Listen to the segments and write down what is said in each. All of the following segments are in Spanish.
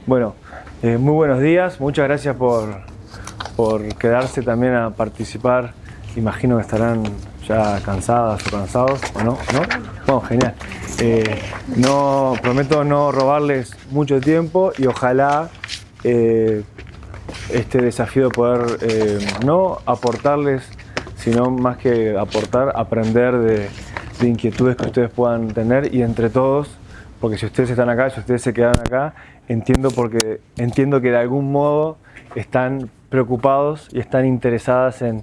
Bueno, muy buenos días, muchas gracias por quedarse también a participar. Imagino que estarán ya cansadas o cansados, ¿o no? ¿No? Bueno, genial. Prometo no robarles mucho tiempo y ojalá este desafío de poder no aportarles, sino más que aportar, aprender de inquietudes que ustedes puedan tener y entre todos, porque si ustedes están acá, si ustedes se quedan acá, entiendo que de algún modo están preocupados y están interesadas en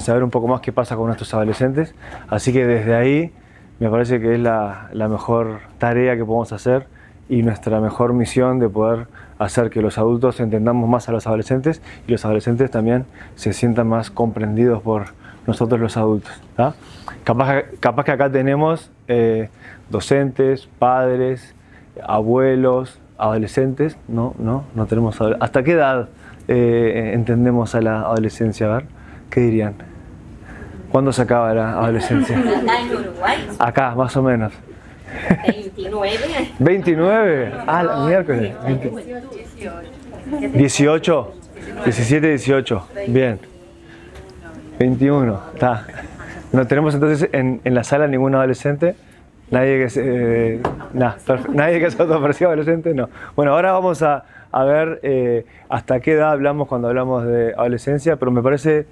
saber un poco más qué pasa con nuestros adolescentes. Así que desde ahí me parece que es la mejor tarea que podemos hacer y nuestra mejor misión de poder hacer que los adultos entendamos más a los adolescentes y los adolescentes también se sientan más comprendidos por nosotros los adultos, ¿tá? Capaz que acá tenemos docentes, padres, abuelos, adolescentes. No tenemos adolescentes. ¿Hasta qué edad entendemos a la adolescencia? A ver, ¿qué dirían? ¿Cuándo se acaba la adolescencia? Acá en Uruguay. Acá, más o menos. 29. ¿29? Ah, la miércoles. 18. 17, 18. Bien. 21. Está. No tenemos entonces en la sala ningún adolescente. Nadie que se autoperciba adolescente, no. Bueno, ahora vamos a ver hasta qué edad hablamos cuando hablamos de adolescencia, pero me parece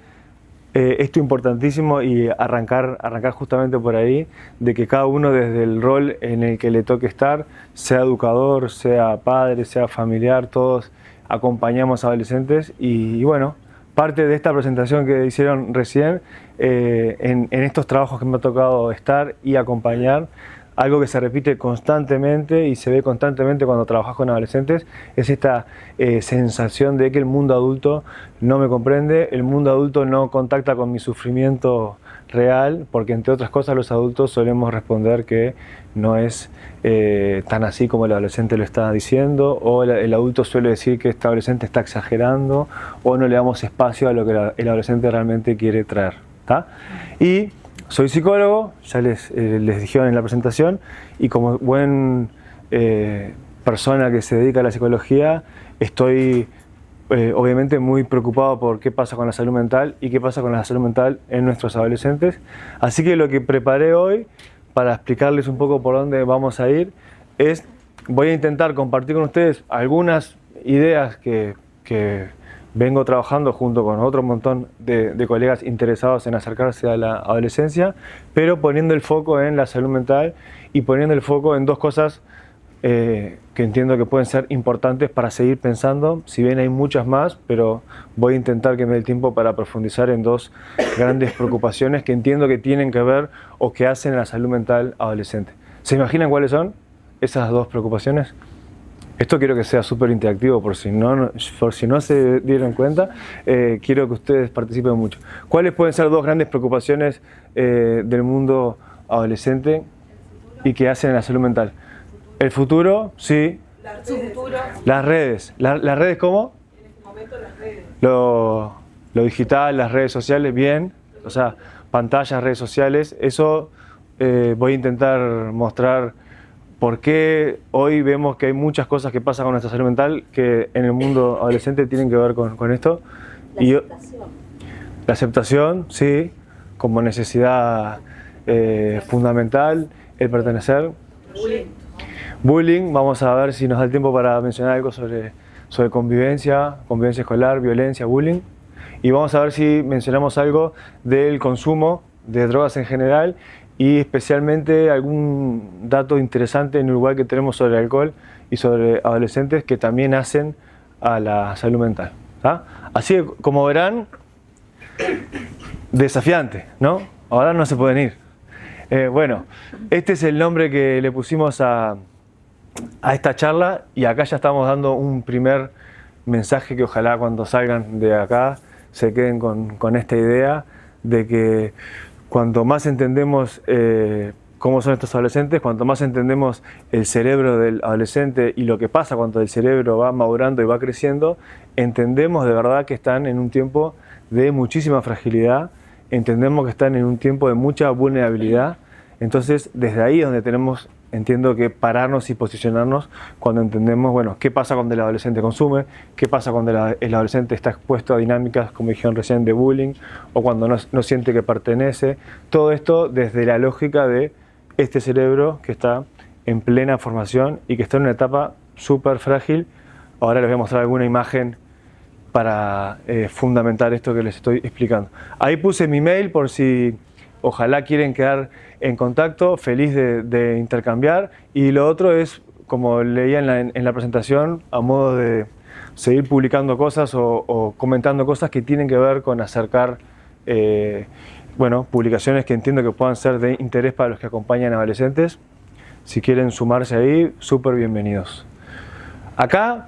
esto importantísimo y arrancar justamente por ahí, de que cada uno desde el rol en el que le toque estar, sea educador, sea padre, sea familiar, todos acompañamos a adolescentes y bueno, parte de esta presentación que hicieron recién, en estos trabajos que me ha tocado estar y acompañar, algo que se repite constantemente y se ve constantemente cuando trabajas con adolescentes, es esta sensación de que el mundo adulto no me comprende, el mundo adulto no contacta con mi sufrimiento real, porque entre otras cosas los adultos solemos responder que no es tan así como el adolescente lo está diciendo, o el adulto suele decir que este adolescente está exagerando, o no le damos espacio a lo que el adolescente realmente quiere traer, ¿tá? Y soy psicólogo, ya les dijeron en la presentación, y como buen persona que se dedica a la psicología, estoy obviamente muy preocupado por qué pasa con la salud mental y qué pasa con la salud mental en nuestros adolescentes. Así que lo que preparé hoy, para explicarles un poco por dónde vamos a ir, voy a intentar compartir con ustedes algunas ideas que vengo trabajando junto con otro montón de colegas interesados en acercarse a la adolescencia, pero poniendo el foco en la salud mental y poniendo el foco en dos cosas que entiendo que pueden ser importantes para seguir pensando, si bien hay muchas más, pero voy a intentar que me dé el tiempo para profundizar en dos grandes preocupaciones que entiendo que tienen que ver o que hacen a la salud mental adolescente. ¿Se imaginan cuáles son esas dos preocupaciones? Esto quiero que sea súper interactivo, por si no se dieron cuenta, quiero que ustedes participen mucho. ¿Cuáles pueden ser dos grandes preocupaciones del mundo adolescente y que hacen en la salud mental? El futuro, sí. Las redes. ¿Las redes cómo? En este momento las redes. Lo digital, las redes sociales, bien. O sea, pantallas, redes sociales. Eso voy a intentar mostrar por qué hoy vemos que hay muchas cosas que pasan con nuestra salud mental que en el mundo adolescente tienen que ver con esto. La aceptación, sí, como necesidad fundamental, el pertenecer. Bullying, vamos a ver si nos da el tiempo para mencionar algo sobre convivencia escolar, violencia, bullying. Y vamos a ver si mencionamos algo del consumo de drogas en general y especialmente algún dato interesante en Uruguay que tenemos sobre alcohol y sobre adolescentes que también hacen a la salud mental, ¿tá? Así que, como verán, desafiante, ¿no? Ahora no se pueden ir. Bueno, este es el nombre que le pusimos a esta charla y acá ya estamos dando un primer mensaje que ojalá cuando salgan de acá se queden con esta idea de que cuanto más entendemos cómo son estos adolescentes, cuanto más entendemos el cerebro del adolescente y lo que pasa cuando el cerebro va madurando y va creciendo, entendemos de verdad que están en un tiempo de muchísima fragilidad, entendemos que están en un tiempo de mucha vulnerabilidad. Entonces, desde ahí es donde tenemos entiendo que pararnos y posicionarnos cuando entendemos, bueno, qué pasa cuando el adolescente consume, qué pasa cuando el adolescente está expuesto a dinámicas, como dijeron recién, de bullying, o cuando no siente que pertenece. Todo esto desde la lógica de este cerebro que está en plena formación y que está en una etapa súper frágil. Ahora les voy a mostrar alguna imagen para fundamentar esto que les estoy explicando. Ahí puse mi mail por si ojalá quieren quedar en contacto, feliz de intercambiar. Y lo otro es, como leía en la presentación, a modo de seguir publicando cosas o comentando cosas que tienen que ver con acercar bueno, publicaciones que entiendo que puedan ser de interés para los que acompañan a adolescentes. Si quieren sumarse ahí, súper bienvenidos. Acá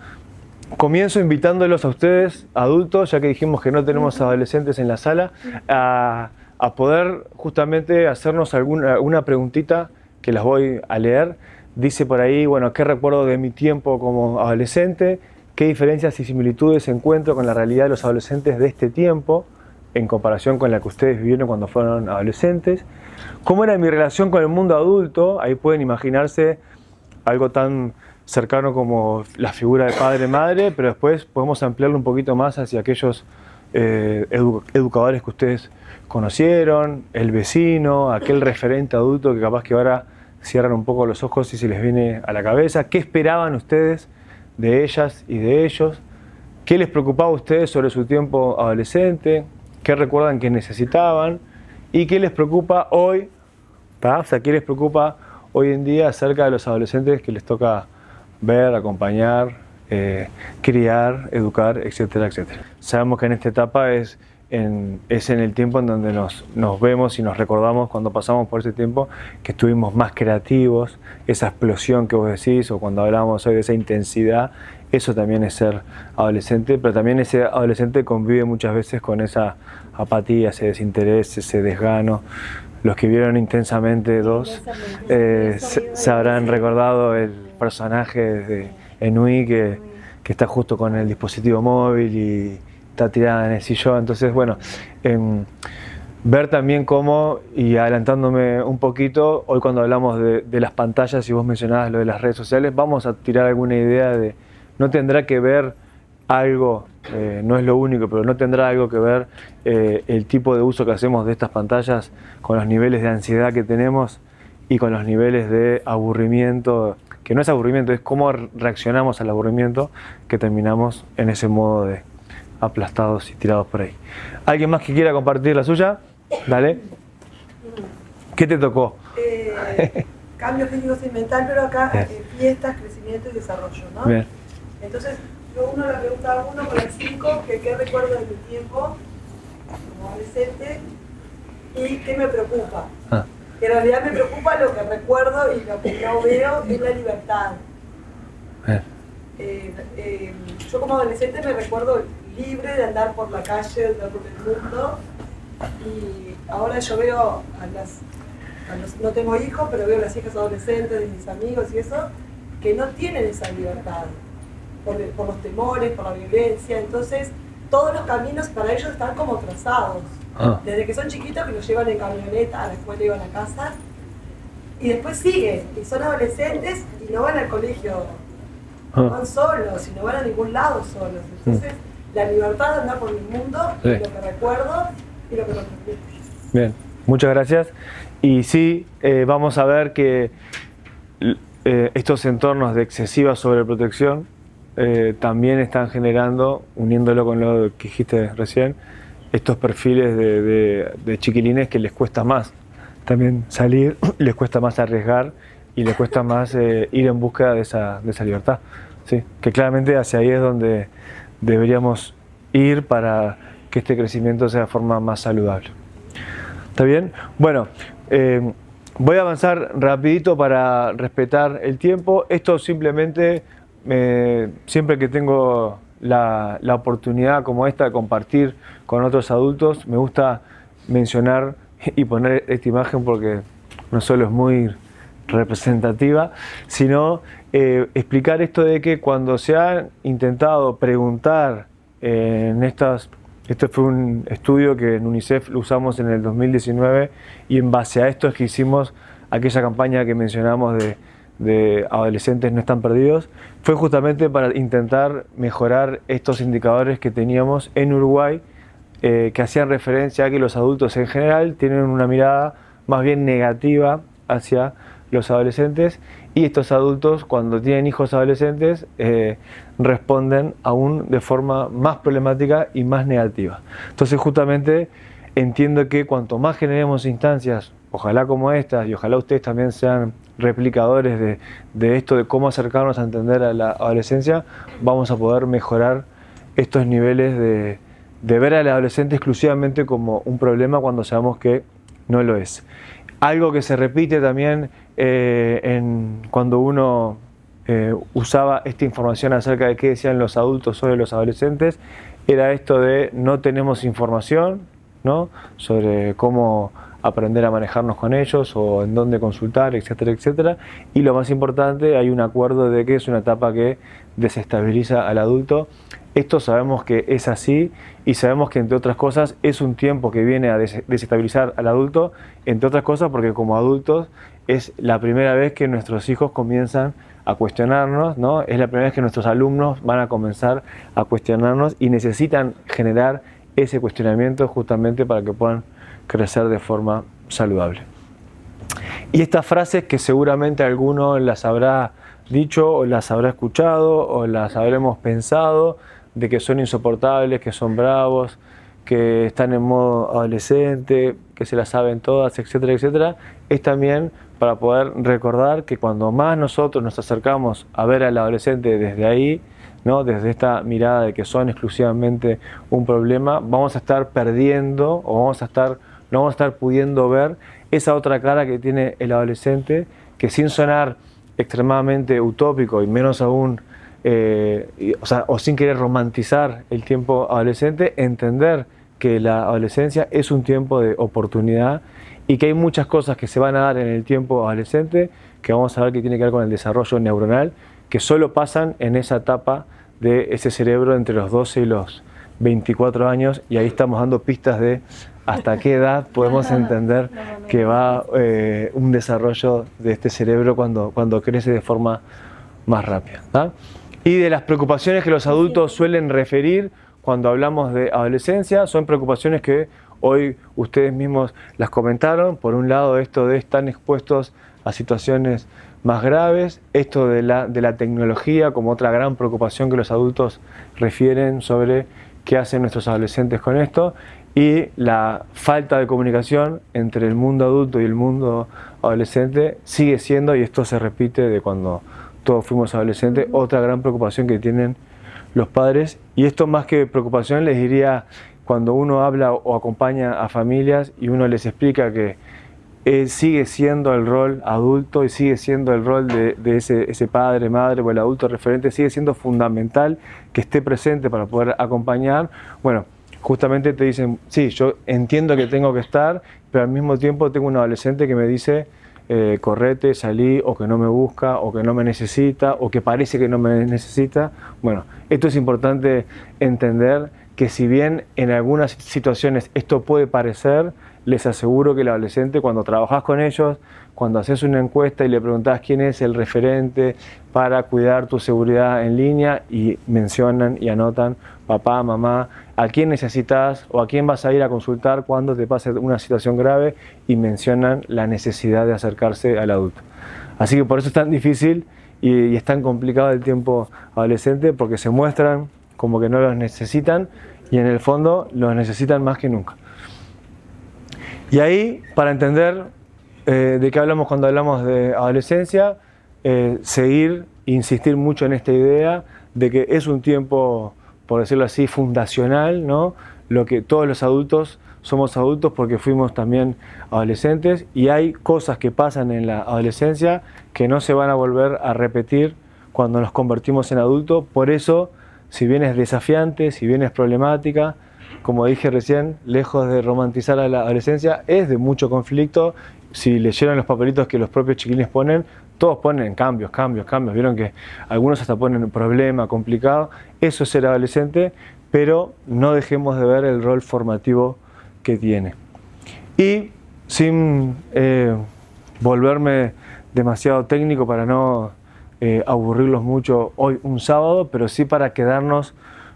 comienzo invitándolos a ustedes, adultos, ya que dijimos que no tenemos adolescentes en la sala, a poder justamente hacernos alguna preguntita que las voy a leer. Dice por ahí, bueno, ¿qué recuerdo de mi tiempo como adolescente? ¿Qué diferencias y similitudes encuentro con la realidad de los adolescentes de este tiempo en comparación con la que ustedes vivieron cuando fueron adolescentes? ¿Cómo era mi relación con el mundo adulto? Ahí pueden imaginarse algo tan cercano como la figura de padre-madre, pero después podemos ampliarlo un poquito más hacia aquellos educadores que ustedes conocieron, el vecino, aquel referente adulto que capaz que ahora cierran un poco los ojos y se les viene a la cabeza. ¿Qué esperaban ustedes de ellas y de ellos? ¿Qué les preocupaba a ustedes sobre su tiempo adolescente? ¿Qué recuerdan que necesitaban? ¿Y qué les preocupa hoy? O sea, ¿qué les preocupa hoy en día acerca de los adolescentes que les toca ver, acompañar, criar, educar, etcétera, etcétera? Sabemos que en esta etapa es en el tiempo en donde nos vemos y nos recordamos cuando pasamos por ese tiempo que estuvimos más creativos, esa explosión que vos decís, o cuando hablábamos hoy de esa intensidad, eso también es ser adolescente, pero también ese adolescente convive muchas veces con esa apatía, ese desinterés, ese desgano. Los que vieron Intensamente 2 se habrán recordado el personaje de Enui que está justo con el dispositivo móvil y está tirada en el sillón. Entonces, bueno, ver también cómo, y adelantándome un poquito, hoy cuando hablamos de las pantallas y vos mencionabas lo de las redes sociales, vamos a tirar alguna idea de, no tendrá que ver algo, no es lo único, pero no tendrá algo que ver el tipo de uso que hacemos de estas pantallas con los niveles de ansiedad que tenemos y con los niveles de aburrimiento, que no es aburrimiento, es cómo reaccionamos al aburrimiento, que terminamos en ese modo de aplastados y tirados por ahí. ¿Alguien más que quiera compartir la suya? Dale. ¿Qué te tocó? Cambio físico y mental, pero acá fiestas, crecimiento y desarrollo, ¿no? Bien. Entonces, uno le pregunta a uno con el 5 que qué recuerdo de mi tiempo como adolescente y qué me preocupa. En realidad me preocupa lo que recuerdo y lo que no veo es la libertad. Yo como adolescente me recuerdo libre de andar por la calle, de andar por el mundo, y ahora yo veo no tengo hijos, pero veo las hijas adolescentes de mis amigos y eso, que no tienen esa libertad, por los temores, por la violencia. Entonces todos los caminos para ellos están como trazados, desde que son chiquitos, que los llevan en camioneta a la escuela y van a casa, y después siguen, y son adolescentes y no van al colegio, van solos y no van a ningún lado solos. Entonces la libertad de andar por el mundo, lo que recuerdo y lo que no recuerdo. Bien, muchas gracias. Y sí, vamos a ver que estos entornos de excesiva sobreprotección también están generando, uniéndolo con lo que dijiste recién, estos perfiles de chiquilines que les cuesta más también salir, les cuesta más arriesgar y les cuesta más ir en búsqueda de esa libertad. ¿Sí? Que claramente hacia ahí es donde deberíamos ir para que este crecimiento sea de forma más saludable. ¿Está bien? Bueno, voy a avanzar rapidito para respetar el tiempo. Esto simplemente, siempre que tengo la oportunidad como esta de compartir con otros adultos, me gusta mencionar y poner esta imagen porque no solo es muy representativa, sino explicar esto de que cuando se ha intentado preguntar esto fue un estudio que en UNICEF lo usamos en el 2019 y en base a esto es que hicimos aquella campaña que mencionamos de adolescentes no están perdidos, fue justamente para intentar mejorar estos indicadores que teníamos en Uruguay, que hacían referencia a que los adultos en general tienen una mirada más bien negativa hacia los adolescentes, y estos adultos, cuando tienen hijos adolescentes, responden aún de forma más problemática y más negativa. Entonces, justamente entiendo que cuanto más generemos instancias, ojalá como estas, y ojalá ustedes también sean replicadores de esto, de cómo acercarnos a entender a la adolescencia, vamos a poder mejorar estos niveles de ver al adolescente exclusivamente como un problema cuando sabemos que no lo es. Algo que se repite también cuando uno usaba esta información acerca de qué decían los adultos sobre los adolescentes, era esto de no tenemos información, ¿no?, sobre cómo aprender a manejarnos con ellos o en dónde consultar, etcétera, etcétera. Y lo más importante, hay un acuerdo de que es una etapa que desestabiliza al adulto. Esto sabemos que es así, y sabemos que, entre otras cosas, es un tiempo que viene a desestabilizar al adulto, entre otras cosas porque como adultos es la primera vez que nuestros hijos comienzan a cuestionarnos, ¿no? Es la primera vez que nuestros alumnos van a comenzar a cuestionarnos y necesitan generar ese cuestionamiento justamente para que puedan crecer de forma saludable. Y estas frases que seguramente alguno las habrá dicho o las habrá escuchado o las habremos pensado, de que son insoportables, que son bravos, que están en modo adolescente, que se las saben todas, etcétera, etcétera, es también para poder recordar que cuando más nosotros nos acercamos a ver al adolescente desde ahí, ¿no?, desde esta mirada de que son exclusivamente un problema, vamos a estar perdiendo o no vamos a estar pudiendo ver esa otra cara que tiene el adolescente, que sin sonar extremadamente utópico y menos aún o sin querer romantizar el tiempo adolescente, entender que la adolescencia es un tiempo de oportunidad y que hay muchas cosas que se van a dar en el tiempo adolescente que vamos a ver que tiene que ver con el desarrollo neuronal, que solo pasan en esa etapa de ese cerebro entre los 12 y los 24 años, y ahí estamos dando pistas de hasta qué edad podemos entender que va un desarrollo de este cerebro cuando crece de forma más rápida, ¿tá? Y de las preocupaciones que los adultos suelen referir cuando hablamos de adolescencia, son preocupaciones que hoy ustedes mismos las comentaron. Por un lado, esto de estar expuestos a situaciones más graves, esto de la tecnología como otra gran preocupación que los adultos refieren sobre qué hacen nuestros adolescentes con esto, y la falta de comunicación entre el mundo adulto y el mundo adolescente sigue siendo, y esto se repite de cuando todos fuimos adolescentes, otra gran preocupación que tienen los padres. Y esto, más que preocupación, les diría, cuando uno habla o acompaña a familias y uno les explica que sigue siendo el rol adulto y sigue siendo el rol de ese padre, madre o el adulto referente, sigue siendo fundamental que esté presente para poder acompañar. Bueno, justamente te dicen, sí, yo entiendo que tengo que estar, pero al mismo tiempo tengo un adolescente que me dice, correte, salí, o que no me busca, o que no me necesita, o que parece que no me necesita. Bueno, esto es importante entender, que si bien en algunas situaciones esto puede parecer, les aseguro que el adolescente, cuando trabajás con ellos, cuando haces una encuesta y le preguntás quién es el referente para cuidar tu seguridad en línea, y mencionan y anotan papá, mamá, a quién necesitas o a quién vas a ir a consultar cuando te pase una situación grave, y mencionan la necesidad de acercarse al adulto. Así que por eso es tan difícil y es tan complicado el tiempo adolescente, porque se muestran como que no los necesitan y en el fondo los necesitan más que nunca. Y ahí, para entender de qué hablamos cuando hablamos de adolescencia, seguir e insistir mucho en esta idea de que es un tiempo, por decirlo así, fundacional, ¿no? Lo que todos los adultos somos adultos porque fuimos también adolescentes, y hay cosas que pasan en la adolescencia que no se van a volver a repetir cuando nos convertimos en adultos. Por eso, si bien es desafiante, si bien es problemática, como dije recién, lejos de romantizar a la adolescencia, es de mucho conflicto. Si leyeron los papelitos que los propios chiquilines ponen, todos ponen cambios. Vieron que algunos hasta ponen problema, complicado. Eso es ser adolescente, pero no dejemos de ver el rol formativo que tiene. Y sin volverme demasiado técnico para no aburrirlos mucho hoy un sábado, pero sí para quedarnos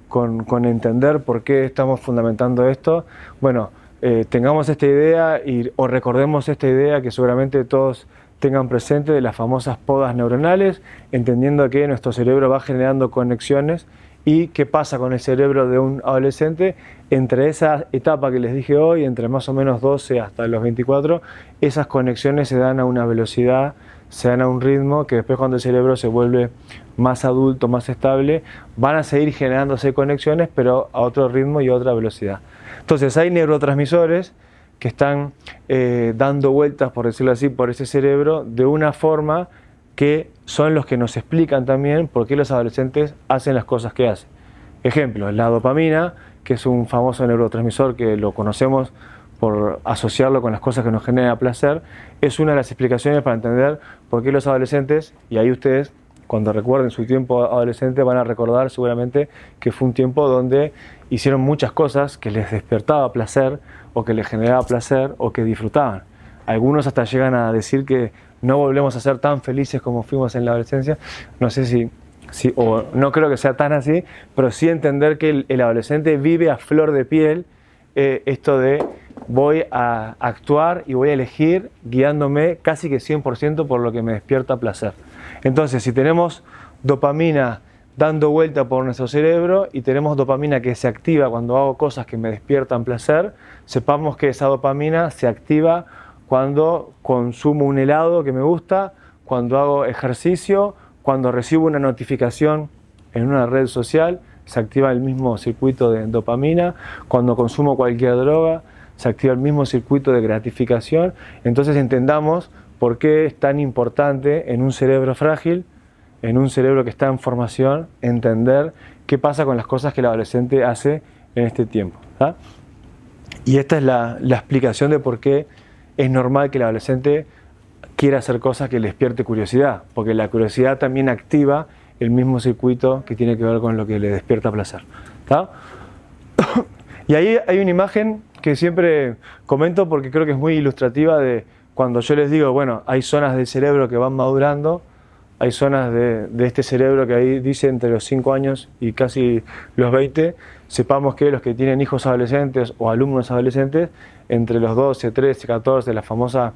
con entender por qué estamos fundamentando esto. Bueno, tengamos esta idea o recordemos esta idea que seguramente todos tengan presente de las famosas podas neuronales, entendiendo que nuestro cerebro va generando conexiones y qué pasa con el cerebro de un adolescente entre esa etapa que les dije hoy, entre más o menos 12 hasta los 24, esas conexiones se dan a una velocidad, se dan a un ritmo que después cuando el cerebro se vuelve más adulto, más estable, van a seguir generándose conexiones, pero a otro ritmo y a otra velocidad. Entonces hay neurotransmisores que están dando vueltas, por decirlo así, por ese cerebro de una forma que son los que nos explican también por qué los adolescentes hacen las cosas que hacen. Ejemplo, la dopamina, que es un famoso neurotransmisor que lo conocemos por asociarlo con las cosas que nos generan placer, es una de las explicaciones para entender por qué los adolescentes, y ahí ustedes, cuando recuerden su tiempo adolescente, van a recordar seguramente que fue un tiempo donde hicieron muchas cosas que les despertaba placer, o que les generaba placer, o que disfrutaban. Algunos hasta llegan a decir que no volvemos a ser tan felices como fuimos en la adolescencia. No sé si o no creo que sea tan así, pero sí entender que el adolescente vive a flor de piel esto de voy a actuar y voy a elegir guiándome casi que 100% por lo que me despierta placer. Entonces, si tenemos dopamina dando vuelta por nuestro cerebro y tenemos dopamina que se activa cuando hago cosas que me despiertan placer, sepamos que esa dopamina se activa cuando consumo un helado que me gusta, cuando hago ejercicio, cuando recibo una notificación en una red social, se activa el mismo circuito de dopamina, cuando consumo cualquier droga, se activa el mismo circuito de gratificación. Entonces entendamos por qué es tan importante en un cerebro frágil, en un cerebro que está en formación, entender qué pasa con las cosas que el adolescente hace en este tiempo, ¿tá? Y esta es la explicación de por qué es normal que el adolescente quiera hacer cosas que le despierte curiosidad, porque la curiosidad también activa el mismo circuito que tiene que ver con lo que le despierta placer, ¿tá? Y ahí hay una imagen que siempre comento porque creo que es muy ilustrativa de cuando yo les digo, bueno, hay zonas del cerebro que van madurando, hay zonas de este cerebro que ahí dice entre los 5 años y casi los 20, sepamos que los que tienen hijos adolescentes o alumnos adolescentes, entre los 12, 13, 14, la famosa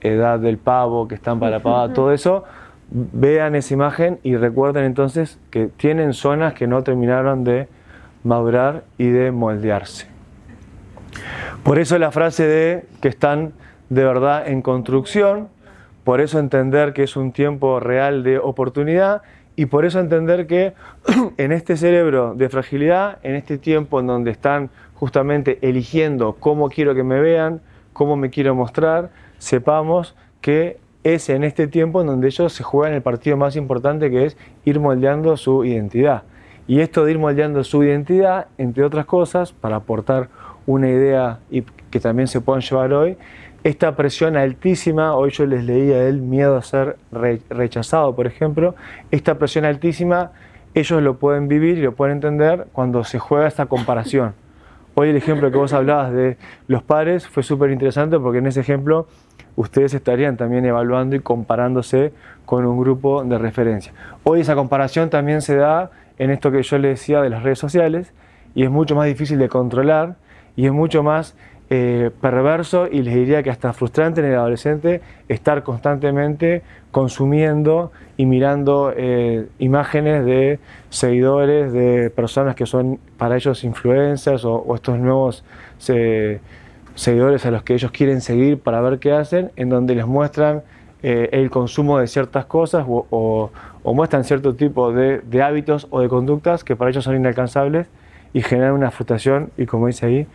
edad del pavo, que están para la pavada, todo eso, vean esa imagen y recuerden entonces que tienen zonas que no terminaron de madurar y de moldearse. Por eso la frase de que están de verdad en construcción, por eso entender que es un tiempo real de oportunidad y por eso entender que en este cerebro de fragilidad, en este tiempo en donde están justamente eligiendo cómo quiero que me vean, cómo me quiero mostrar, sepamos que es en este tiempo en donde ellos se juegan el partido más importante, que es ir moldeando su identidad. Y esto de ir moldeando su identidad, entre otras cosas, para aportar una idea y que también se puedan llevar hoy, esta presión altísima, hoy yo les leía el miedo a ser rechazado, por ejemplo, esta presión altísima, ellos lo pueden vivir y lo pueden entender cuando se juega esta comparación. Hoy el ejemplo que vos hablabas de los pares fue súper interesante porque en ese ejemplo ustedes estarían también evaluando y comparándose con un grupo de referencia. Hoy esa comparación también se da en esto que yo les decía de las redes sociales y es mucho más difícil de controlar y es mucho más perverso y les diría que hasta frustrante en el adolescente estar constantemente consumiendo y mirando imágenes de seguidores, de personas que son para ellos influencers o estos nuevos seguidores a los que ellos quieren seguir para ver qué hacen, en donde les muestran el consumo de ciertas cosas o muestran cierto tipo de hábitos o de conductas que para ellos son inalcanzables y generan una frustración y, como dice ahí,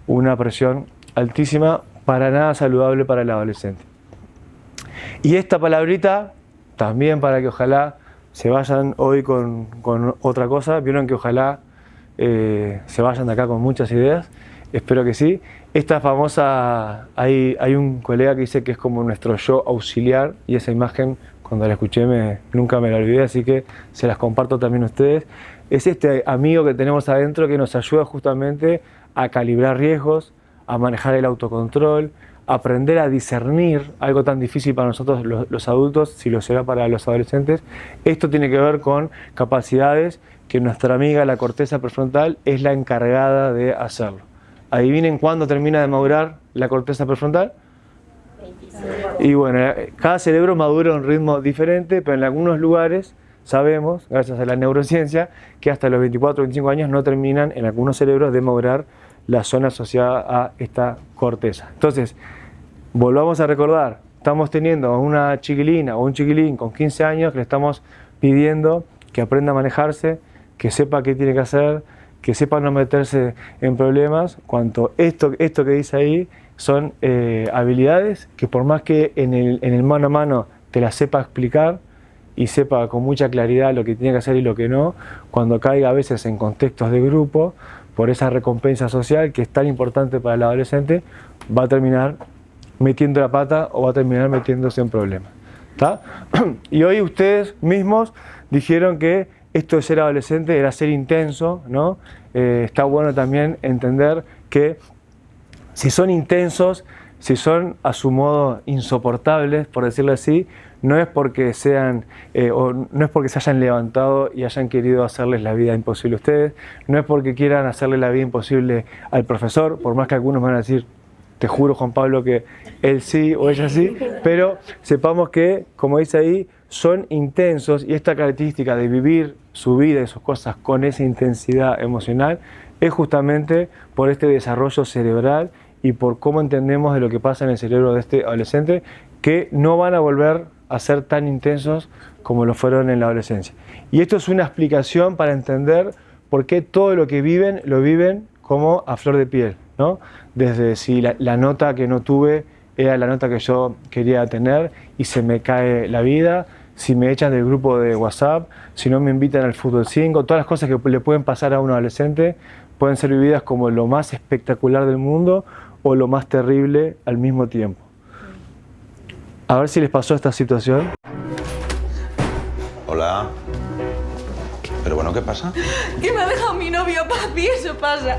una presión altísima, para nada saludable para el adolescente. Y esta palabrita, también para que ojalá se vayan hoy con otra cosa, vieron que ojalá se vayan de acá con muchas ideas, espero que sí. Esta famosa, hay un colega que dice que es como nuestro yo auxiliar, y esa imagen cuando la escuché nunca me la olvidé, así que se las comparto también a ustedes. Es este amigo que tenemos adentro que nos ayuda justamente a calibrar riesgos, a manejar el autocontrol, aprender a discernir, algo tan difícil para nosotros los adultos, si lo será para los adolescentes. Esto tiene que ver con capacidades que nuestra amiga, la corteza prefrontal, es la encargada de hacerlo. Adivinen cuándo termina de madurar la corteza prefrontal. 25. Y bueno, cada cerebro madura a un ritmo diferente, pero en algunos lugares sabemos, gracias a la neurociencia, que hasta los 24 o 25 años no terminan en algunos cerebros de madurar la zona asociada a esta corteza. Entonces, volvamos a recordar, estamos teniendo a una chiquilina o un chiquilín con 15 años que le estamos pidiendo que aprenda a manejarse, que sepa qué tiene que hacer, que sepa no meterse en problemas, cuanto esto que dice ahí son habilidades que por más que en el mano a mano te las sepa explicar y sepa con mucha claridad lo que tiene que hacer y lo que no, cuando caiga a veces en contextos de grupo, por esa recompensa social que es tan importante para el adolescente, va a terminar metiendo la pata o va a terminar metiéndose en problemas. ¿Está? Y hoy ustedes mismos dijeron que esto de ser adolescente era ser intenso, ¿no? Está bueno también entender que si son intensos, si son a su modo insoportables, por decirlo así, no es porque sean o no es porque se hayan levantado y hayan querido hacerles la vida imposible a ustedes, no es porque quieran hacerle la vida imposible al profesor, por más que algunos van a decir, te juro Juan Pablo que él sí o ella sí, pero sepamos que, como dice ahí, son intensos y esta característica de vivir su vida y sus cosas con esa intensidad emocional es justamente por este desarrollo cerebral y por cómo entendemos de lo que pasa en el cerebro de este adolescente, que no van a volver a ser tan intensos como lo fueron en la adolescencia. Y esto es una explicación para entender por qué todo lo que viven, lo viven como a flor de piel, ¿no? Desde si la nota que no tuve era la nota que yo quería tener y se me cae la vida, si me echan del grupo de WhatsApp, si no me invitan al fútbol 5, todas las cosas que le pueden pasar a un adolescente pueden ser vividas como lo más espectacular del mundo o lo más terrible al mismo tiempo. A ver si les pasó esta situación. Hola. Pero bueno, ¿qué pasa? Que me ha dejado mi novio, papi, eso pasa.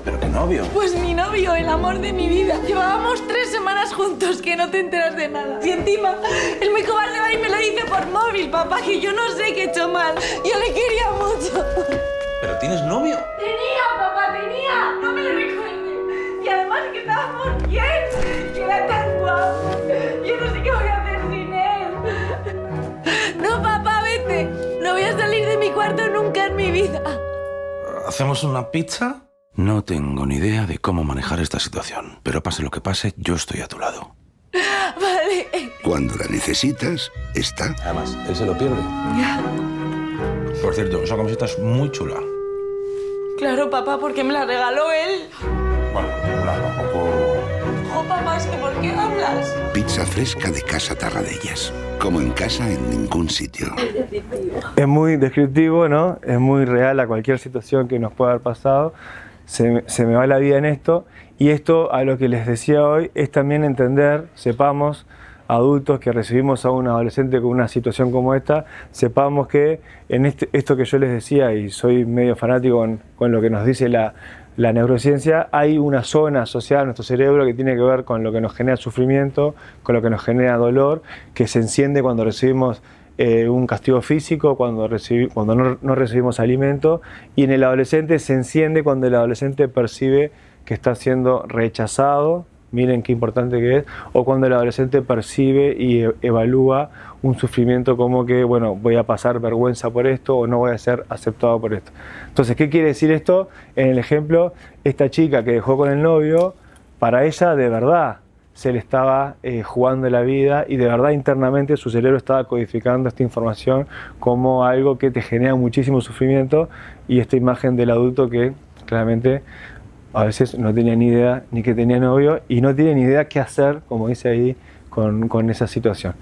¿Pero qué novio? Pues mi novio, el amor de mi vida. Llevábamos 3 semanas juntos, que no te enteras de nada. Y encima, el muy cobarde va y me lo dice por móvil, papá, que yo no sé qué he hecho mal. Yo le quería mucho. ¿Pero tienes novio? Tenía, papá, tenía. No me lo recuerdes. Y además que estaba por bien, que era tan guapo. Yo no sé qué voy a hacer sin él. No, papá, vete. No voy a salir de mi cuarto nunca en mi vida. ¿Hacemos una pizza? No tengo ni idea de cómo manejar esta situación, pero pase lo que pase, yo estoy a tu lado. Vale. Cuando la necesitas, está. Además, él se lo pierde. Ya. Por cierto, esa camiseta es muy chula. Claro, papá, porque me la regaló él. Bueno, tampoco... Oh, papá, es que ¿por qué hablas? Pizza fresca de Casa Tarradellas. Como en casa en ningún sitio. Es muy descriptivo, ¿no? Es muy real a cualquier situación que nos pueda haber pasado. Se me va la vida en esto. Y esto, a lo que les decía hoy, es también entender, sepamos, adultos que recibimos a un adolescente con una situación como esta, sepamos que en esto que yo les decía, y soy medio fanático con lo que nos dice la neurociencia, hay una zona asociada a nuestro cerebro que tiene que ver con lo que nos genera sufrimiento, con lo que nos genera dolor, que se enciende cuando recibimos un castigo físico, cuando no recibimos alimento, y en el adolescente se enciende cuando el adolescente percibe que está siendo rechazado, miren qué importante que es, o cuando el adolescente percibe y evalúa un sufrimiento como que, bueno, voy a pasar vergüenza por esto o no voy a ser aceptado por esto. Entonces, ¿qué quiere decir esto? En el ejemplo, esta chica que dejó con el novio, para ella de verdad se le estaba jugando la vida y de verdad internamente su cerebro estaba codificando esta información como algo que te genera muchísimo sufrimiento, y esta imagen del adulto que claramente a veces no tenía ni idea ni que tenía novio y no tiene ni idea qué hacer, como dice ahí, con esa situación.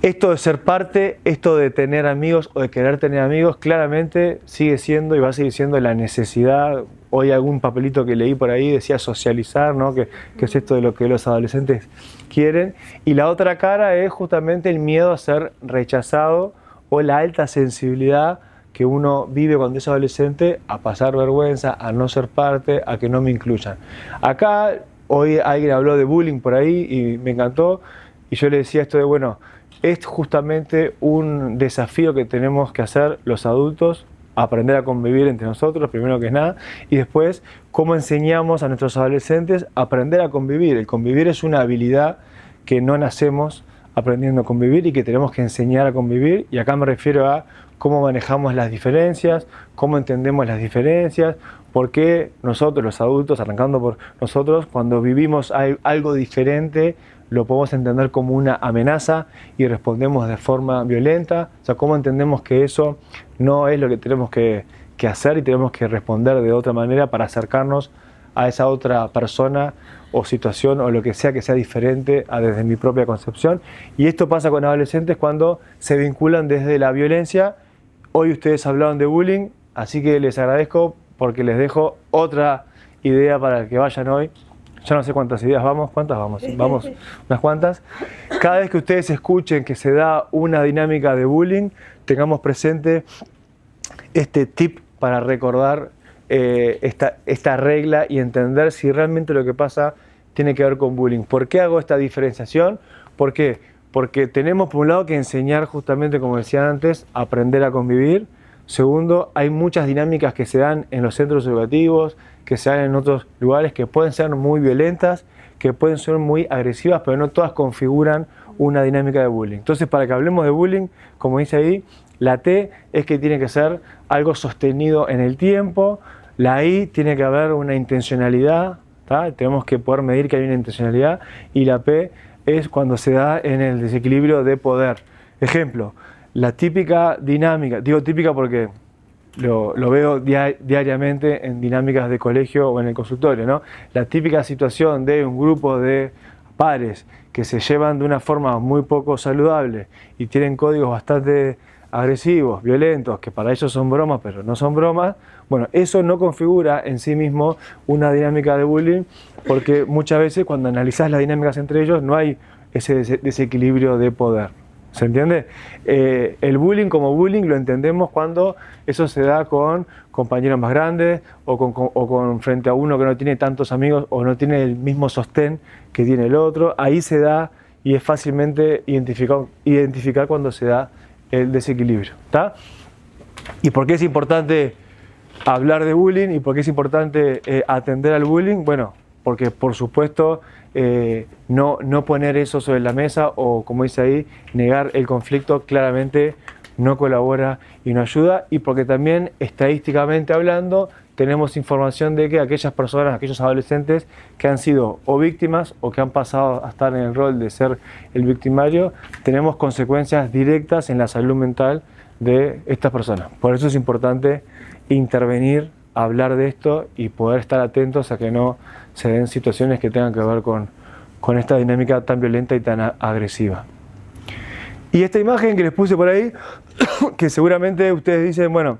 Esto de ser parte, esto de tener amigos o de querer tener amigos, claramente sigue siendo y va a seguir siendo la necesidad. Hoy algún papelito que leí por ahí decía socializar, ¿no? Que es esto de lo que los adolescentes quieren. Y la otra cara es justamente el miedo a ser rechazado o la alta sensibilidad que uno vive cuando es adolescente, a pasar vergüenza, a no ser parte, a que no me incluyan. Acá hoy alguien habló de bullying por ahí y me encantó, y yo le decía esto de, bueno, es justamente un desafío que tenemos que hacer los adultos, aprender a convivir entre nosotros, primero que nada, y después cómo enseñamos a nuestros adolescentes a aprender a convivir. El convivir es una habilidad que no nacemos aprendiendo a convivir y que tenemos que enseñar a convivir, y acá me refiero a cómo manejamos las diferencias, cómo entendemos las diferencias, por qué nosotros, los adultos, arrancando por nosotros, cuando vivimos algo diferente, lo podemos entender como una amenaza y respondemos de forma violenta. O sea, cómo entendemos que eso no es lo que tenemos que hacer y tenemos que responder de otra manera para acercarnos a esa otra persona o situación o lo que sea diferente a desde mi propia concepción. Y esto pasa con adolescentes cuando se vinculan desde la violencia. Hoy ustedes hablaron de bullying, así que les agradezco porque les dejo otra idea para que vayan hoy. Ya no sé cuántas ideas vamos, ¿cuántas vamos? Vamos unas cuantas. Cada vez que ustedes escuchen que se da una dinámica de bullying, tengamos presente este tip para recordar esta regla y entender si realmente lo que pasa tiene que ver con bullying. ¿Por qué hago esta diferenciación? ¿Por qué? Porque tenemos por un lado que enseñar justamente, como decía antes, a aprender a convivir. Segundo, hay muchas dinámicas que se dan en los centros educativos, que se dan en otros lugares, que pueden ser muy violentas, que pueden ser muy agresivas, pero no todas configuran una dinámica de bullying. Entonces, para que hablemos de bullying, como dice ahí, la T es que tiene que ser algo sostenido en el tiempo, la I tiene que haber una intencionalidad, ¿tá? Tenemos que poder medir que hay una intencionalidad, y la P es cuando se da en el desequilibrio de poder. Ejemplo, la típica dinámica, digo típica porque lo veo diariamente en dinámicas de colegio o en el consultorio, ¿no? La típica situación de un grupo de pares que se llevan de una forma muy poco saludable y tienen códigos bastante agresivos, violentos, que para ellos son bromas, pero no son bromas. Bueno, eso no configura en sí mismo una dinámica de bullying, porque muchas veces cuando analizás las dinámicas entre ellos no hay ese desequilibrio de poder. ¿Se entiende? El bullying como bullying lo entendemos cuando eso se da con compañeros más grandes o con frente a uno que no tiene tantos amigos o no tiene el mismo sostén que tiene el otro. Ahí se da y es fácilmente identificar cuando se da el desequilibrio. ¿Tá? ¿Y por qué es importante hablar de bullying y por qué es importante atender al bullying? Bueno, porque por supuesto no poner eso sobre la mesa o, como dice ahí, negar el conflicto claramente no colabora y no ayuda, y porque también estadísticamente hablando tenemos información de que aquellas personas, aquellos adolescentes que han sido o víctimas o que han pasado a estar en el rol de ser el victimario, tenemos consecuencias directas en la salud mental de estas personas. Por eso es importante intervenir, hablar de esto y poder estar atentos a que no se den situaciones que tengan que ver con esta dinámica tan violenta y tan agresiva. Y esta imagen que les puse por ahí, que seguramente ustedes dicen, bueno,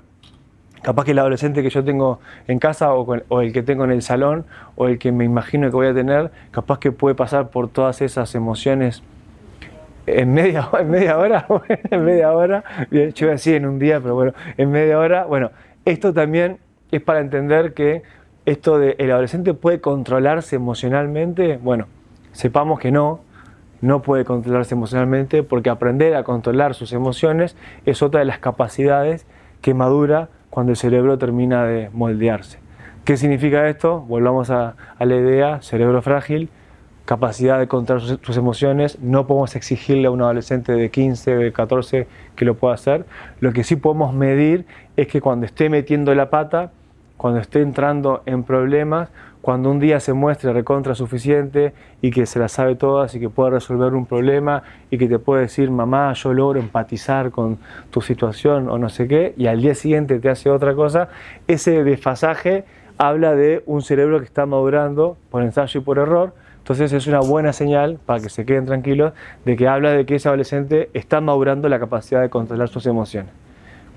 capaz que el adolescente que yo tengo en casa o el que tengo en el salón o el que me imagino que voy a tener, capaz que puede pasar por todas esas emociones en media hora, en media hora, yo iba a decir en un día, pero bueno, en media hora. Bueno, esto también es para entender que esto de el adolescente puede controlarse emocionalmente. Bueno, sepamos que no puede controlarse emocionalmente, porque aprender a controlar sus emociones es otra de las capacidades que madura cuando el cerebro termina de moldearse. ¿Qué significa esto? Volvamos a la idea, cerebro frágil, capacidad de controlar sus emociones. No podemos exigirle a un adolescente de 15, de 14 que lo pueda hacer. Lo que sí podemos medir es que cuando esté metiendo la pata, cuando esté entrando en problemas, cuando un día se muestre recontra suficiente y que se la sabe todas y que puede resolver un problema y que te puede decir, mamá, yo logro empatizar con tu situación o no sé qué, y al día siguiente te hace otra cosa, ese desfasaje habla de un cerebro que está madurando por ensayo y por error. Entonces es una buena señal, para que se queden tranquilos, de que habla de que ese adolescente está madurando la capacidad de controlar sus emociones.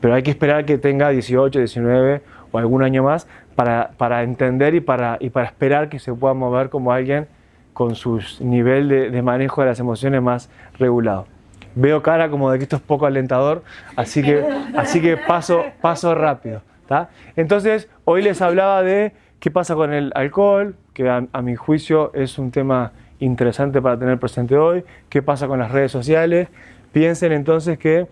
Pero hay que esperar que tenga 18, 19 o algún año más para entender y para esperar que se pueda mover como alguien con su nivel de manejo de las emociones más regulado. veo cara como de que esto es poco alentador, así que paso rápido. ¿Tá? Entonces, hoy les hablaba de qué pasa con el alcohol, que a mi juicio es un tema interesante para tener presente hoy, qué pasa con las redes sociales. Piensen entonces que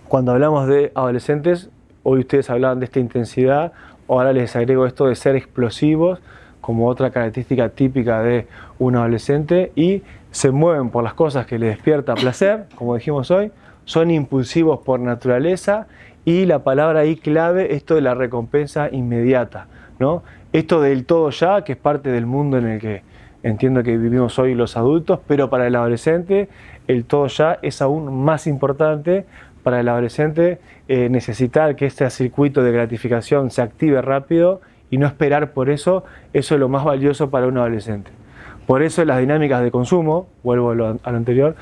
cuando hablamos de adolescentes, hoy ustedes hablaban de esta intensidad, ahora les agrego esto de ser explosivos como otra característica típica de un adolescente, y se mueven por las cosas que les despierta placer, como dijimos hoy, son impulsivos por naturaleza, y la palabra ahí clave, esto de la recompensa inmediata, ¿no? Esto del todo ya, que es parte del mundo en el que entiendo que vivimos hoy los adultos, pero para el adolescente el todo ya es aún más importante. Para el adolescente necesitar que este circuito de gratificación se active rápido y no esperar por eso, eso es lo más valioso para un adolescente. Por eso las dinámicas de consumo, vuelvo a lo anterior,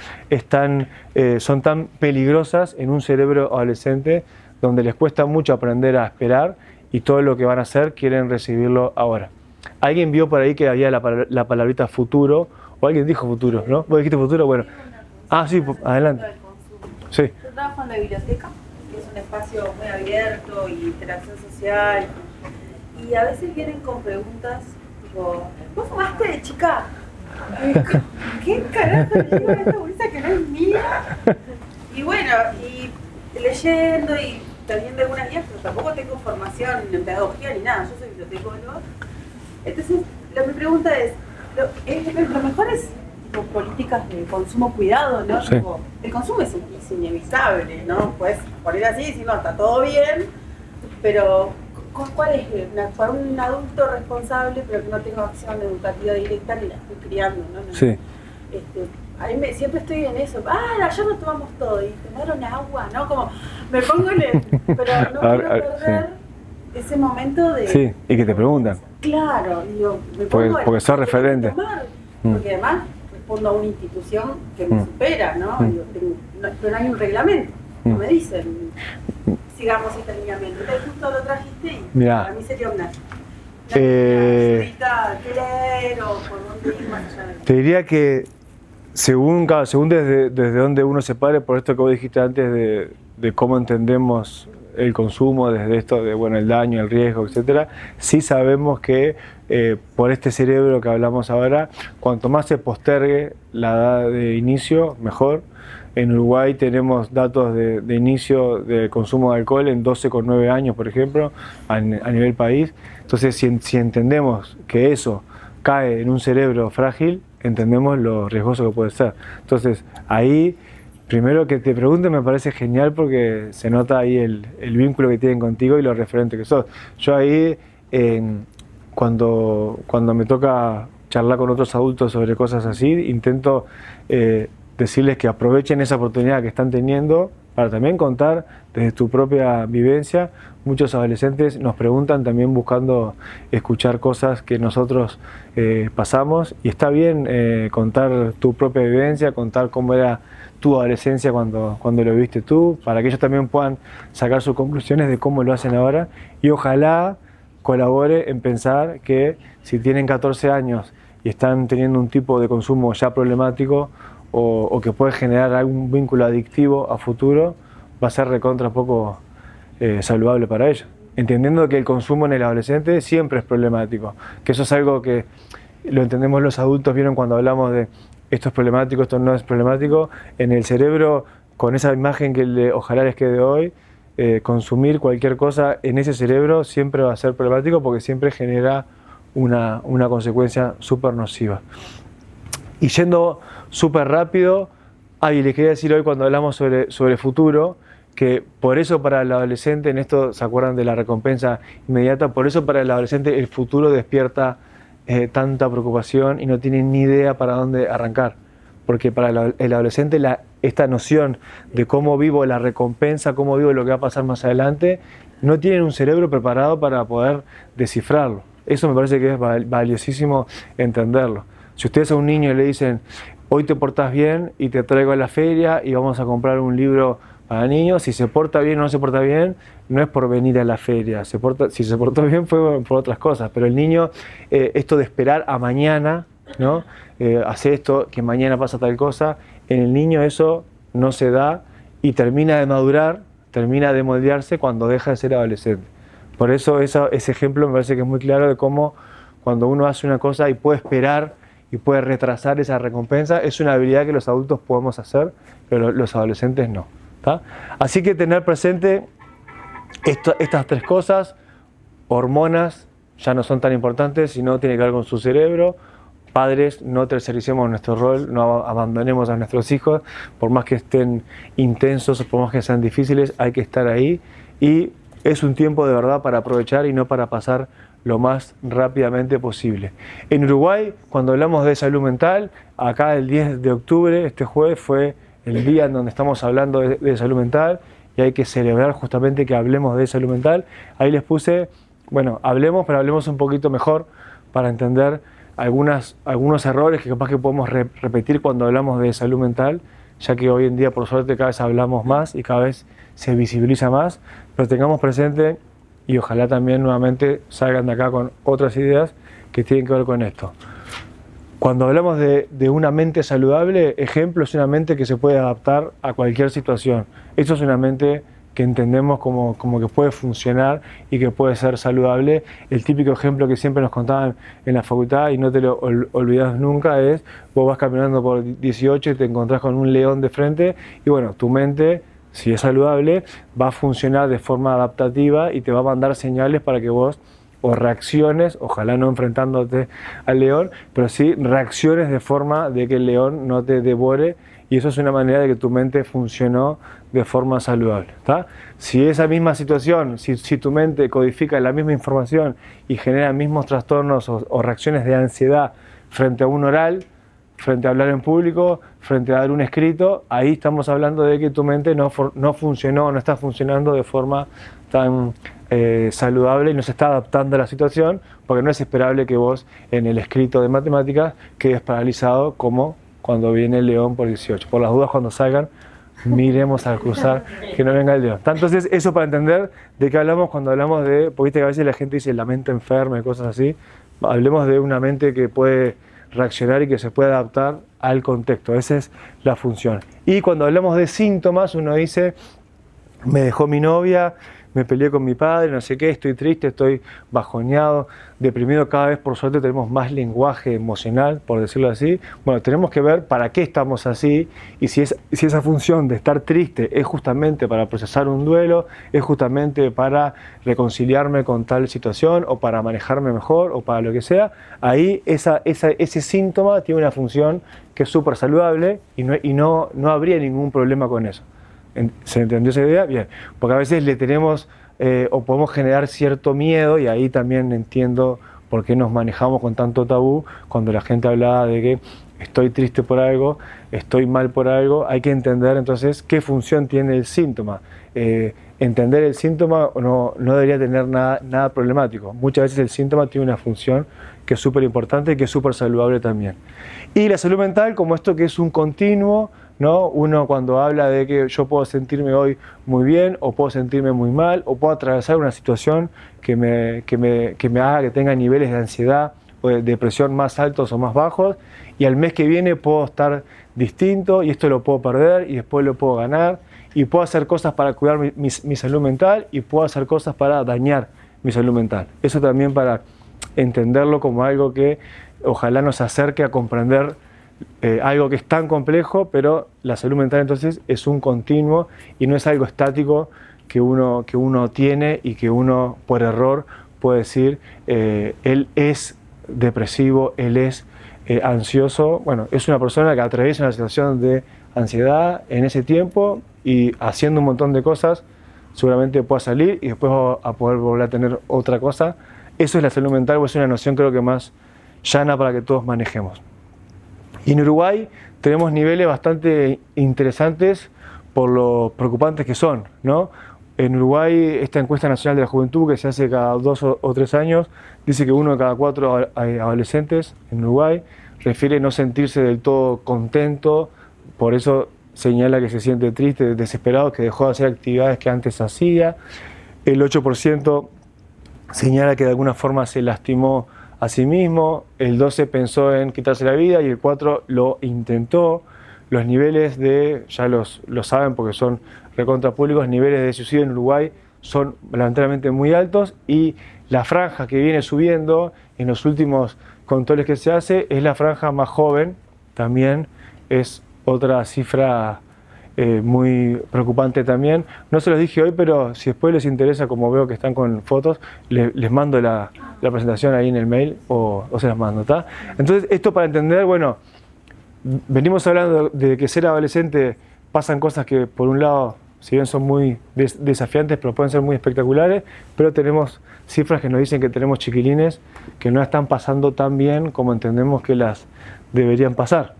son tan peligrosas en un cerebro adolescente donde les cuesta mucho aprender a esperar y todo lo que van a hacer quieren recibirlo ahora. Alguien vio por ahí que había la palabrita futuro, o alguien dijo futuro, ¿no? ¿Vos dijiste futuro? Bueno. Ah, sí, adelante. Sí. Yo trabajo en la biblioteca, que es un espacio muy abierto y interacción social. Y a veces vienen con preguntas tipo, ¿vos fumaste de chica? ¿Qué carajo le digo a esta bolsa que no es mía? Y bueno, y leyendo y teniendo algunas guías, pero tampoco tengo formación en pedagogía ni nada, yo soy bibliotecóloga. Entonces, mi pregunta es, lo mejor es tipo, políticas de consumo cuidado, ¿no? Sí. Tipo, el consumo es inevitable, ¿no? Puedes poner así y decir, no, está todo bien, pero ¿cuál es para un adulto responsable pero que no tenga acción educativa directa ni la estoy criando, ¿no? Sí. Siempre estoy en eso, ayer no tomamos todo y tomaron agua, ¿no? Como me pongo pero no quiero perder ese momento de... Sí, y que te preguntan. Claro, digo, me pongo porque sos referente. Porque además respondo a una institución que me supera, ¿no? Digo, pero no hay un reglamento, no me dicen, sigamos este lineamiento. Entonces justo lo trajiste y mirá, para mí sería una ayudita que leer o por dónde ir más allá de... Te diría que según desde donde uno se pare, por esto que vos dijiste antes de cómo entendemos el consumo, desde esto de el daño, el riesgo, etcétera, sí sabemos que por este cerebro que hablamos ahora, cuanto más se postergue la edad de inicio, mejor. En Uruguay tenemos datos de inicio del consumo de alcohol en 12,9 años, por ejemplo, a nivel país. Entonces, si entendemos que eso cae en un cerebro frágil, entendemos lo riesgoso que puede ser. Entonces, ahí, primero que te pregunten me parece genial porque se nota ahí el vínculo que tienen contigo y lo referente que sos. Yo ahí, cuando me toca charlar con otros adultos sobre cosas así, intento decirles que aprovechen esa oportunidad que están teniendo para también contar desde tu propia vivencia. Muchos adolescentes nos preguntan también buscando escuchar cosas que nosotros pasamos, y está bien contar tu propia vivencia, contar cómo era tu adolescencia cuando lo viviste tú, para que ellos también puedan sacar sus conclusiones de cómo lo hacen ahora, y ojalá colabore en pensar que si tienen 14 años y están teniendo un tipo de consumo ya problemático o que puede generar algún vínculo adictivo a futuro, va a ser recontra poco saludable para ellos. Entendiendo que el consumo en el adolescente siempre es problemático, que eso es algo que lo entendemos los adultos, vieron cuando hablamos de esto es problemático, esto no es problemático, en el cerebro, con esa imagen que ojalá les quede hoy, consumir cualquier cosa en ese cerebro siempre va a ser problemático porque siempre genera una consecuencia súper nociva. Y yendo súper rápido, y les quería decir hoy cuando hablamos sobre futuro, que por eso para el adolescente, en esto se acuerdan de la recompensa inmediata, por eso para el adolescente el futuro despierta tanta preocupación y no tiene ni idea para dónde arrancar. Porque para el adolescente esta noción de cómo vivo la recompensa, cómo vivo lo que va a pasar más adelante, no tienen un cerebro preparado para poder descifrarlo. Eso me parece que es valiosísimo entenderlo. Si ustedes a un niño le dicen, hoy te portás bien y te traigo a la feria y vamos a comprar un libro para niños, si se porta bien o no se porta bien, no es por venir a la feria, si se portó bien fue por otras cosas, pero el niño, esto de esperar a mañana, ¿no? Hace esto, que mañana pasa tal cosa, en el niño eso no se da y termina de madurar, termina de moldearse cuando deja de ser adolescente. Por eso ese ejemplo me parece que es muy claro de cómo cuando uno hace una cosa y puede esperar y puede retrasar esa recompensa, es una habilidad que los adultos podemos hacer, pero los adolescentes no. ¿Tá? Así que tener presente estas tres cosas: hormonas ya no son tan importantes, sino tiene que ver con su cerebro. Padres, no tercericemos nuestro rol, no abandonemos a nuestros hijos, por más que estén intensos, por más que sean difíciles, hay que estar ahí. Y es un tiempo de verdad para aprovechar y no para pasar lo más rápidamente posible. En Uruguay, cuando hablamos de salud mental, acá el 10 de octubre, este jueves, fue el día en donde estamos hablando de salud mental y hay que celebrar justamente que hablemos de salud mental. Ahí les puse, bueno, hablemos, pero hablemos un poquito mejor para entender algunos errores que capaz que podemos repetir cuando hablamos de salud mental, ya que hoy en día, por suerte, cada vez hablamos más y cada vez se visibiliza más, pero tengamos presente y ojalá también nuevamente salgan de acá con otras ideas que tienen que ver con esto. Cuando hablamos de una mente saludable, ejemplo, es una mente que se puede adaptar a cualquier situación. Esto es una mente que entendemos como que puede funcionar y que puede ser saludable. El típico ejemplo que siempre nos contaban en la facultad y no te lo olvidas nunca es: vos vas caminando por 18 y te encontrás con un león de frente y bueno, tu mente, si es saludable, va a funcionar de forma adaptativa y te va a mandar señales para que vos o reacciones, ojalá no enfrentándote al león, pero sí reacciones de forma de que el león no te devore, y eso es una manera de que tu mente funcionó de forma saludable. ¿Tá? Si esa misma situación, si tu mente codifica la misma información y genera mismos trastornos o reacciones de ansiedad frente a un oral, frente a hablar en público, frente a dar un escrito, ahí estamos hablando de que tu mente no funcionó, no está funcionando de forma tan saludable y no se está adaptando a la situación, porque no es esperable que vos en el escrito de matemáticas quedes paralizado como cuando viene el león por 18. Por las dudas, cuando salgan, miremos al cruzar que no venga el león. Entonces, eso para entender de qué hablamos cuando hablamos de, porque viste que a veces la gente dice la mente enferma y cosas así. Hablemos de una mente que puede reaccionar y que se puede adaptar al contexto. Esa es la función. Y cuando hablamos de síntomas, uno dice: me dejó mi novia, me peleé con mi padre, no sé qué, estoy triste, estoy bajoneado, deprimido. Cada vez, por suerte, tenemos más lenguaje emocional, por decirlo así. Bueno, tenemos que ver para qué estamos así y si esa función de estar triste es justamente para procesar un duelo, es justamente para reconciliarme con tal situación o para manejarme mejor o para lo que sea. Ahí ese síntoma tiene una función que es súper saludable y no habría ningún problema con eso. ¿Se entendió esa idea? Bien, porque a veces le tenemos o podemos generar cierto miedo, y ahí también entiendo por qué nos manejamos con tanto tabú cuando la gente hablaba de que estoy triste por algo, estoy mal por algo. Hay que entender entonces qué función tiene el síntoma. Entender el síntoma no debería tener nada problemático. Muchas veces el síntoma tiene una función que es súper importante y que es súper saludable también. Y la salud mental, como esto que es un continuo, ¿no? Uno cuando habla de que yo puedo sentirme hoy muy bien o puedo sentirme muy mal o puedo atravesar una situación que me haga que tenga niveles de ansiedad o de depresión más altos o más bajos, y al mes que viene puedo estar distinto y esto lo puedo perder y después lo puedo ganar, y puedo hacer cosas para cuidar mi salud mental y puedo hacer cosas para dañar mi salud mental. Eso también para entenderlo como algo que ojalá nos acerque a comprender algo que es tan complejo, pero la salud mental entonces es un continuo y no es algo estático que uno tiene y que uno por error puede decir él es depresivo, él es ansioso. Bueno, es una persona que atraviesa una situación de ansiedad en ese tiempo y haciendo un montón de cosas seguramente pueda salir y después va a poder volver a tener otra cosa. Eso es la salud mental, o es una noción creo que más llana para que todos manejemos. Y en Uruguay tenemos niveles bastante interesantes por lo preocupantes que son, ¿no? En Uruguay, esta encuesta nacional de la juventud que se hace cada 2 o 3 años, dice que 1 de cada 4 adolescentes en Uruguay refiere no sentirse del todo contento, por eso señala que se siente triste, desesperado, que dejó de hacer actividades que antes hacía. El 8% señala que de alguna forma se lastimó a sí mismo, el 12% pensó en quitarse la vida y el 4% lo intentó. los niveles de, ya los saben porque son recontra públicos, niveles de suicidio en Uruguay son lamentablemente muy altos, y la franja que viene subiendo en los últimos controles que se hace es la franja más joven, también es otra cifra muy preocupante también. No se los dije hoy, pero si después les interesa, como veo que están con fotos, les mando la presentación ahí en el mail o se las mando, ¿tá? Entonces, esto para entender, bueno, venimos hablando de que ser adolescente pasan cosas que por un lado, si bien son muy desafiantes, pero pueden ser muy espectaculares, pero tenemos cifras que nos dicen que tenemos chiquilines que no están pasando tan bien como entendemos que las deberían pasar.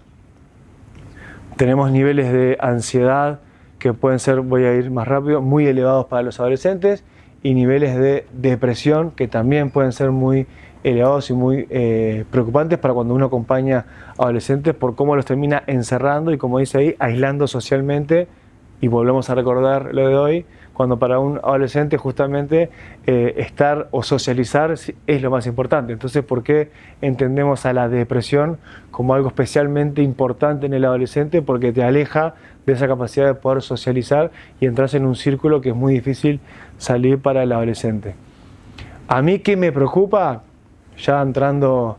Tenemos niveles de ansiedad que pueden ser, voy a ir más rápido, muy elevados para los adolescentes, y niveles de depresión que también pueden ser muy elevados y muy preocupantes para cuando uno acompaña a adolescentes, por cómo los termina encerrando y, como dice ahí, aislando socialmente. Y volvemos a recordar lo de hoy, cuando para un adolescente justamente estar o socializar es lo más importante. Entonces, ¿por qué entendemos a la depresión como algo especialmente importante en el adolescente? Porque te aleja de esa capacidad de poder socializar y entras en un círculo que es muy difícil salir para el adolescente. A mí, ¿qué me preocupa? Ya entrando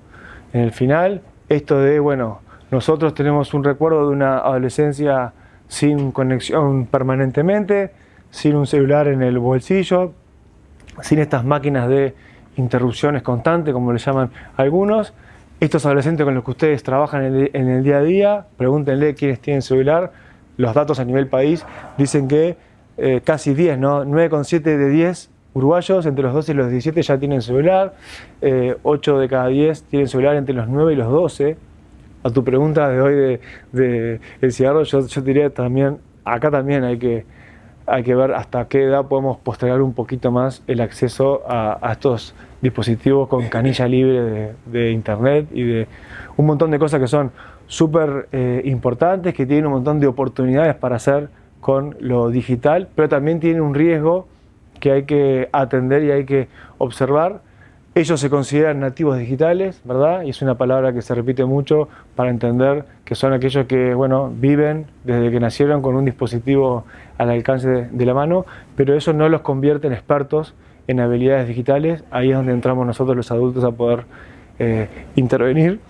en el final, esto de, bueno, nosotros tenemos un recuerdo de una adolescencia sin conexión permanentemente, sin un celular en el bolsillo, sin estas máquinas de interrupciones constantes, como le llaman algunos. Estos adolescentes con los que ustedes trabajan en el día a día, pregúntenle quiénes tienen celular. Los datos a nivel país dicen que casi 10, ¿no? 9,7 de 10 uruguayos entre los 12 y los 17 ya tienen celular, 8 de cada 10 tienen celular entre los 9 y los 12. A tu pregunta de hoy de el cigarro, yo diría también, acá también hay que ver hasta qué edad podemos postergar un poquito más el acceso a estos dispositivos con canilla libre de internet y de un montón de cosas que son súper importantes, que tienen un montón de oportunidades para hacer con lo digital, pero también tienen un riesgo que hay que atender y hay que observar. Ellos se consideran nativos digitales, ¿verdad? Y es una palabra que se repite mucho para entender que son aquellos que, bueno, viven desde que nacieron con un dispositivo al alcance de la mano, pero eso no los convierte en expertos en habilidades digitales. Ahí es donde entramos nosotros los adultos a poder intervenir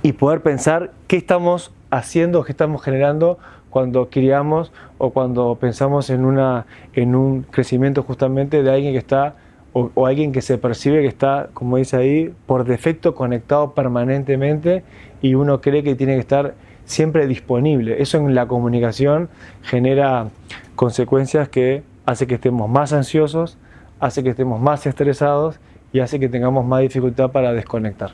y poder pensar qué estamos haciendo, qué estamos generando cuando criamos o cuando pensamos en un crecimiento justamente de alguien que está o alguien que se percibe que está, como dice ahí, por defecto conectado permanentemente, y uno cree que tiene que estar siempre disponible. Eso en la comunicación genera consecuencias que hace que estemos más ansiosos, hace que estemos más estresados y hace que tengamos más dificultad para desconectar.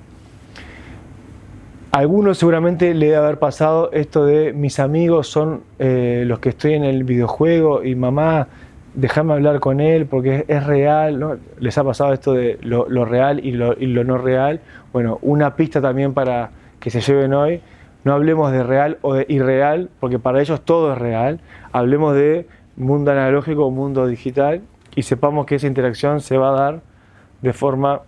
A algunos seguramente le debe haber pasado esto de mis amigos son los que estoy en el videojuego y mamá, déjame hablar con él porque es real, ¿no? Les ha pasado esto de lo real y lo no real. Bueno, una pista también para que se lleven hoy: no hablemos de real o de irreal, porque para ellos todo es real. Hablemos de mundo analógico o mundo digital y sepamos que esa interacción se va a dar de forma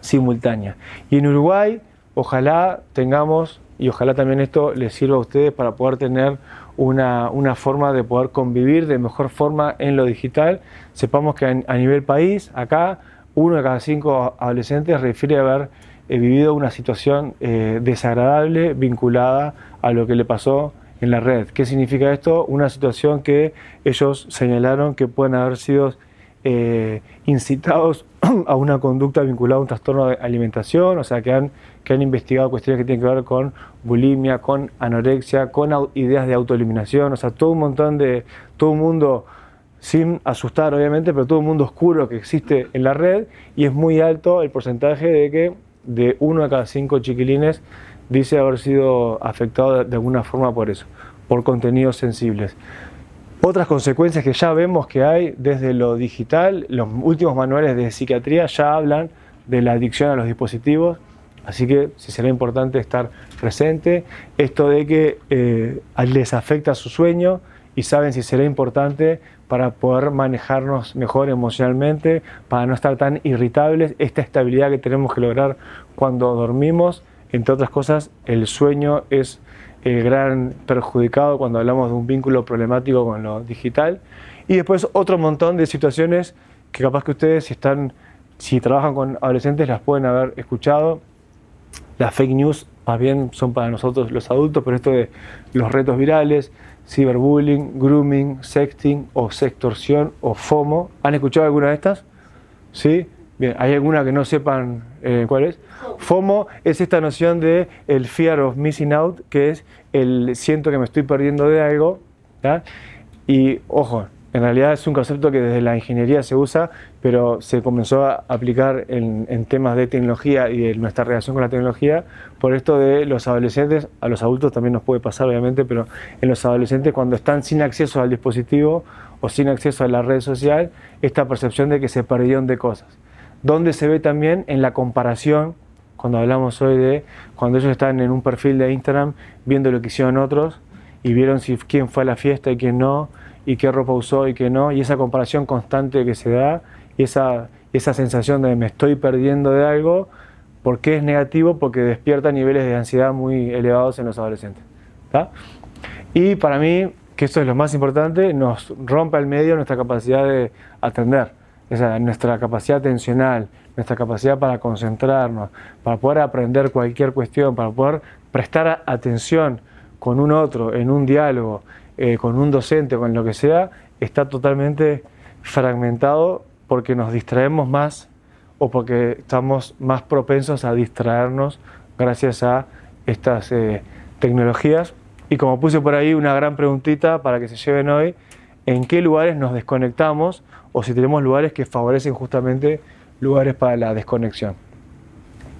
simultánea. Y en Uruguay, ojalá tengamos, y ojalá también esto les sirva a ustedes para poder tener una forma de poder convivir de mejor forma en lo digital. Sepamos que a nivel país, acá, 1 de cada 5 adolescentes refiere a haber vivido una situación desagradable vinculada a lo que le pasó en la red. ¿Qué significa esto? Una situación que ellos señalaron que pueden haber sido incitados a una conducta vinculada a un trastorno de alimentación, o sea, que han investigado cuestiones que tienen que ver con bulimia, con anorexia, con ideas de autoeliminación, o sea, todo un mundo, sin asustar obviamente, pero todo un mundo oscuro que existe en la red, y es muy alto el porcentaje de que de 1 de cada 5 chiquilines dice haber sido afectado de alguna forma por eso, por contenidos sensibles. Otras consecuencias que ya vemos que hay desde lo digital, los últimos manuales de psiquiatría ya hablan de la adicción a los dispositivos, así que sí será importante estar presente. Esto de que les afecta su sueño y saben si será importante para poder manejarnos mejor emocionalmente, para no estar tan irritables, esta estabilidad que tenemos que lograr cuando dormimos. Entre otras cosas, el sueño es el gran perjudicado cuando hablamos de un vínculo problemático con lo digital. Y después otro montón de situaciones que capaz que ustedes si trabajan con adolescentes las pueden haber escuchado. Las fake news más bien son para nosotros los adultos, pero esto de los retos virales, ciberbullying, grooming, sexting o sextorsión o FOMO. ¿Han escuchado alguna de estas? ¿Sí? Bien, ¿hay alguna que no sepan cuál es? FOMO es esta noción de el fear of missing out, que es el siento que me estoy perdiendo de algo, ¿tá? Y ojo, en realidad es un concepto que desde la ingeniería se usa, pero se comenzó a aplicar en temas de tecnología y de nuestra relación con la tecnología, por esto de los adolescentes. A los adultos también nos puede pasar obviamente, pero en los adolescentes cuando están sin acceso al dispositivo o sin acceso a la red social, esta percepción de que se perdieron de cosas. Donde se ve también en la comparación, cuando hablamos hoy de cuando ellos están en un perfil de Instagram viendo lo que hicieron otros y vieron quién fue a la fiesta y quién no, y qué ropa usó y qué no, y esa comparación constante que se da, y esa sensación de me estoy perdiendo de algo. ¿Por qué es negativo? Porque despierta niveles de ansiedad muy elevados en los adolescentes, ¿tá? Y para mí, que esto es lo más importante, nos rompe al medio nuestra capacidad de atender, nuestra capacidad atencional, nuestra capacidad para concentrarnos, para poder aprender cualquier cuestión, para poder prestar atención con un otro, en un diálogo, con un docente, con lo que sea, está totalmente fragmentado porque nos distraemos más o porque estamos más propensos a distraernos gracias a estas tecnologías. Y como puse por ahí una gran preguntita para que se lleven hoy, ¿en qué lugares nos desconectamos o si tenemos lugares que favorecen justamente lugares para la desconexión?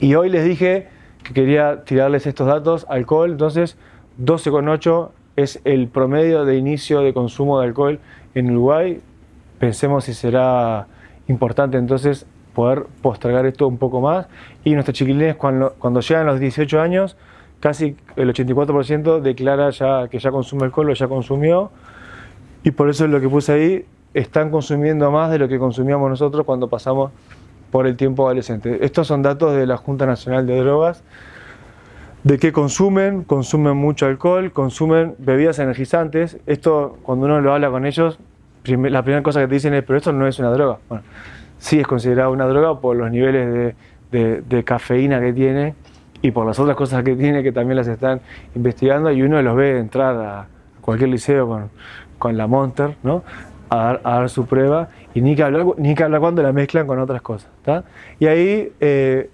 Y hoy les dije que quería tirarles estos datos. Alcohol, entonces 12,8 es el promedio de inicio de consumo de alcohol en Uruguay. Pensemos si será importante entonces poder postergar esto un poco más. Y nuestros chiquilines cuando llegan a los 18 años, casi el 84% declara que ya consume alcohol o ya consumió. Y por eso es lo que puse ahí, están consumiendo más de lo que consumíamos nosotros cuando pasamos por el tiempo adolescente. Estos son datos de la Junta Nacional de Drogas. ¿De qué consumen? Consumen mucho alcohol, consumen bebidas energizantes. Esto, cuando uno lo habla con ellos, la primera cosa que te dicen es, pero esto no es una droga. Bueno, sí es considerado una droga por los niveles de cafeína que tiene y por las otras cosas que tiene que también las están investigando, y uno los ve entrar a cualquier liceo con la Monster, ¿no? A dar su prueba, y ni que hablar cuando la mezclan con otras cosas, ¿tá? Y ahí,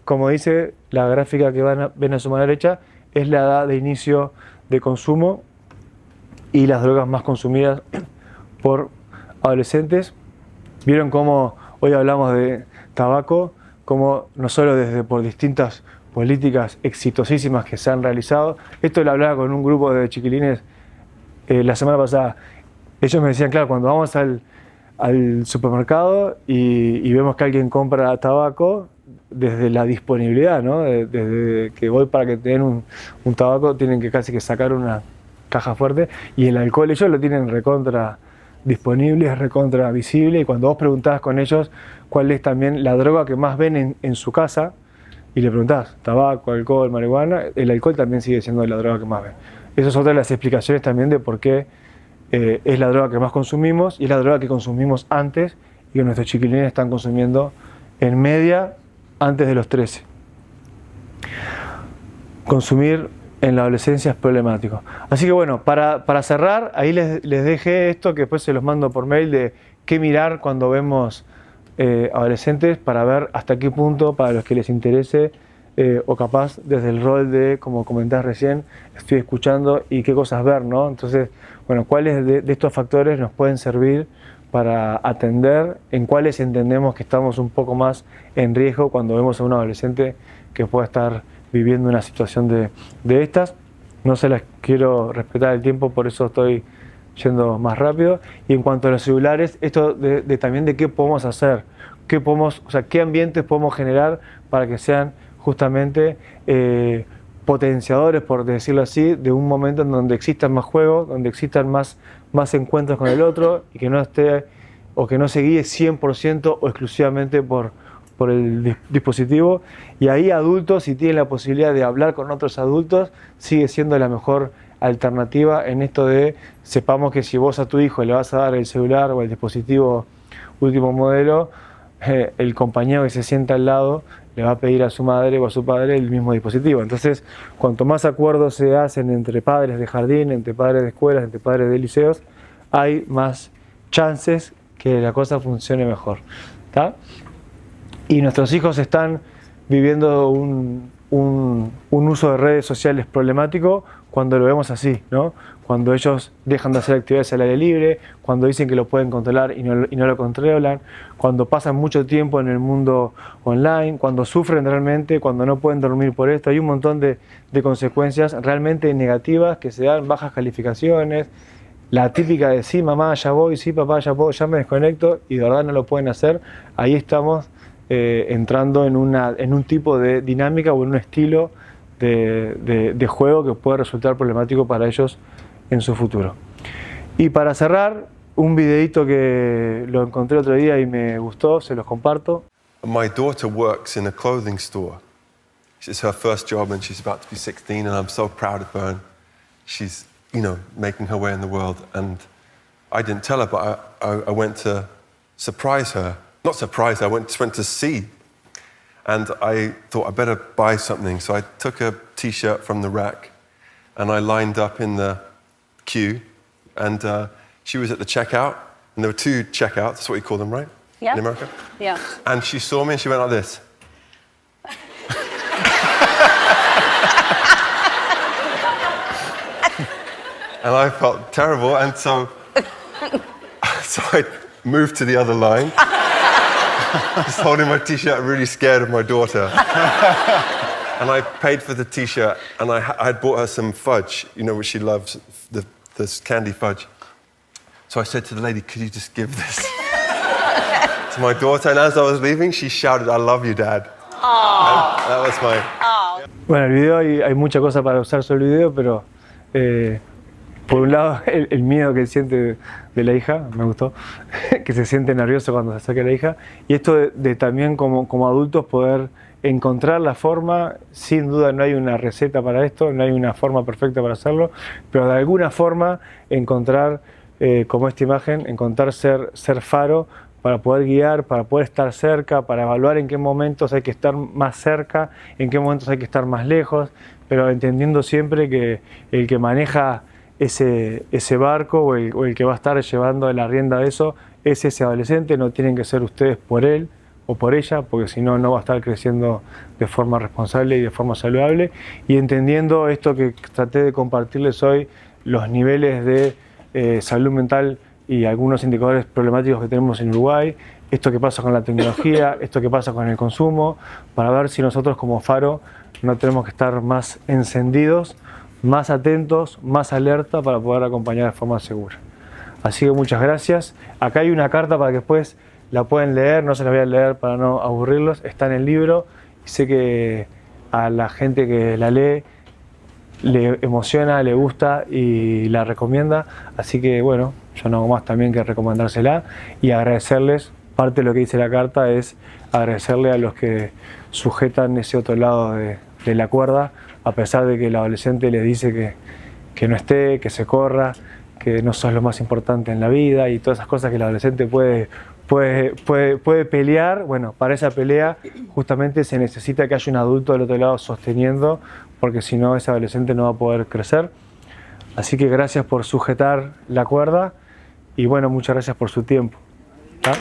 como dice la gráfica que ven a su mano derecha, es la edad de inicio de consumo y las drogas más consumidas por adolescentes. Vieron cómo hoy hablamos de tabaco, como no solo por distintas políticas exitosísimas que se han realizado. Esto lo hablaba con un grupo de chiquilines la semana pasada. Ellos me decían, claro, cuando vamos al supermercado y vemos que alguien compra tabaco, desde la disponibilidad, ¿no? Desde que voy para que te den un tabaco, tienen que casi que sacar una caja fuerte, y el alcohol ellos lo tienen recontra disponible, es recontra visible, y cuando vos preguntás con ellos cuál es también la droga que más ven en su casa, y le preguntás tabaco, alcohol, marihuana, el alcohol también sigue siendo la droga que más ven. Esa es otra de las explicaciones también de por qué es la droga que más consumimos, y es la droga que consumimos antes y que nuestros chiquilines están consumiendo en media antes de los 13. Consumir en la adolescencia es problemático. Así que bueno, para cerrar, ahí les dejé esto que después se los mando por mail, de qué mirar cuando vemos adolescentes, para ver hasta qué punto, para los que les interese, o capaz desde el rol de, como comentás recién, estoy escuchando y qué cosas ver, ¿no? Entonces, bueno, cuáles de estos factores nos pueden servir para atender, en cuáles entendemos que estamos un poco más en riesgo cuando vemos a un adolescente que pueda estar viviendo una situación de estas. No se las quiero respetar el tiempo, por eso estoy yendo más rápido. Y en cuanto a los celulares, esto también de qué podemos hacer, qué ambientes podemos generar para que sean justamente potenciadores, por decirlo así, de un momento en donde existan más juegos, donde existan más encuentros con el otro, y que no esté o que no se guíe 100% o exclusivamente por el dispositivo. Y ahí adultos, si tienen la posibilidad de hablar con otros adultos, sigue siendo la mejor alternativa en esto de sepamos que si vos a tu hijo le vas a dar el celular o el dispositivo último modelo, el compañero que se sienta al lado le va a pedir a su madre o a su padre el mismo dispositivo. Entonces, cuanto más acuerdos se hacen entre padres de jardín, entre padres de escuelas, entre padres de liceos, hay más chances que la cosa funcione mejor. ¿Tá? Y nuestros hijos están viviendo un uso de redes sociales problemático cuando lo vemos así, ¿no? Cuando ellos dejan de hacer actividades al aire libre, cuando dicen que lo pueden controlar y no lo controlan, cuando pasan mucho tiempo en el mundo online, cuando sufren realmente, cuando no pueden dormir por esto. Hay un montón de consecuencias realmente negativas que se dan, bajas calificaciones, la típica de sí mamá ya voy, sí papá ya puedo, ya me desconecto, y de verdad no lo pueden hacer. Ahí estamos entrando en un tipo de dinámica o en un estilo de juego que puede resultar problemático para ellos en su futuro. Y para cerrar, un videito que lo encontré otro día y me gustó, se los comparto. My daughter works in a clothing store. It's her first job and she's about to be 16 and I'm so proud of her. And she's, you know, making her way in the world. And I didn't tell her, but I went to surprise her. Not surprise her, I went to see. And I thought I better buy something. So I took a t-shirt from the rack and I lined up in the queue. And she was at the checkout. And there were 2 checkouts, that's what you call them, right? Yeah. In America? Yeah. And she saw me and she went like this. And I felt terrible, and so I moved to the other line, just holding my t-shirt, really scared of my daughter. And I paid for the t-shirt, and I had bought her some fudge, you know what she loves, this candy fudge. So I said to the lady, could you just give this to my daughter? And as I was leaving, she shouted, I love you, Dad. And that was my... Bueno, el video hay mucha cosa para usar sobre el video, pero por un lado el miedo que siente de la hija, me gustó, que se siente nervioso cuando se acerca a la hija, y esto de también como adultos poder encontrar la forma. Sin duda no hay una receta para esto, no hay una forma perfecta para hacerlo, pero de alguna forma encontrar, como esta imagen, encontrar ser faro para poder guiar, para poder estar cerca, para evaluar en qué momentos hay que estar más cerca, en qué momentos hay que estar más lejos, pero entendiendo siempre que el que maneja ese barco o el que va a estar llevando la rienda de eso es ese adolescente. No tienen que ser ustedes por él o por ella, porque si no, no va a estar creciendo de forma responsable y de forma saludable. Y entendiendo esto que traté de compartirles hoy, los niveles de salud mental y algunos indicadores problemáticos que tenemos en Uruguay, esto que pasa con la tecnología, esto que pasa con el consumo, para ver si nosotros como Faro no tenemos que estar más encendidos, más atentos, más alerta para poder acompañar de forma segura. Así que muchas gracias. Acá hay una carta para que después la pueden leer, no se la voy a leer para no aburrirlos, está en el libro y sé que a la gente que la lee le emociona, le gusta y la recomienda, así que bueno, yo no hago más también que recomendársela y agradecerles. Parte de lo que dice la carta es agradecerle a los que sujetan ese otro lado de la cuerda, a pesar de que el adolescente les dice que no esté, que se corra, que no sos lo más importante en la vida y todas esas cosas que el adolescente puede pelear. Bueno, para esa pelea justamente se necesita que haya un adulto del otro lado sosteniendo, porque si no ese adolescente no va a poder crecer. Así que gracias por sujetar la cuerda y bueno, muchas gracias por su tiempo. ¿Tá?